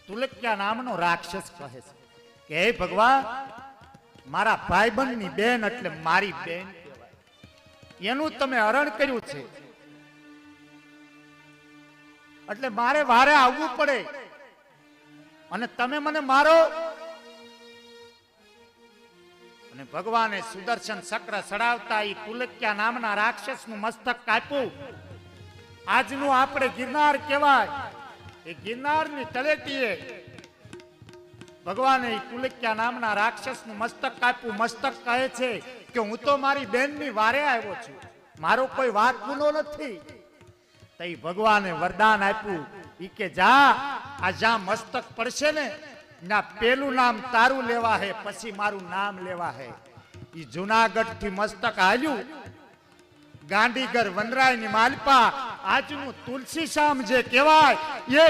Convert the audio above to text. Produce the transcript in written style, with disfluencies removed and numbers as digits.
તુલક્યા નામનો રાક્ષસ કહે છે કે હે ભગવાન, મારા ભાઈબંધની બેન એટલે મારી બેન કહેવાય, એનું તમે હરણ કર્યું છે એટલે મારે વારે આવવું પડે અને તમે મને મારો. અને ભગવાને સુદર્શન ચક્ર ચડાવતા એ તુલક્યા નામના રાક્ષસનું મસ્તક કાપ્યું. આજનું આપણે ગિરનાર કહેવાય, એ ગિરનારની તળેટીએ ભગવાને એ તુલક્યા નામના રાક્ષસનું મસ્તક કાપ્યું. મસ્તક કહે છે કે હું તો મારી બેનની વારે આવ્યો છું, મારો કોઈ વાત ગુનો નથી. તો એ ભગવાને વરદાન આપ્યું ઈ કે જા, આ જ્યાં મસ્તક પડશે ને ના પેલું નામ તારું લેવા હે, પછી મારું નામ લેવા હે. ઈ જુનાગઢ થી મસ્તક હાલ્યું ગાંધીગર વનરાયની માલપા આજનું તુલસી શામ જે કહેવાય એ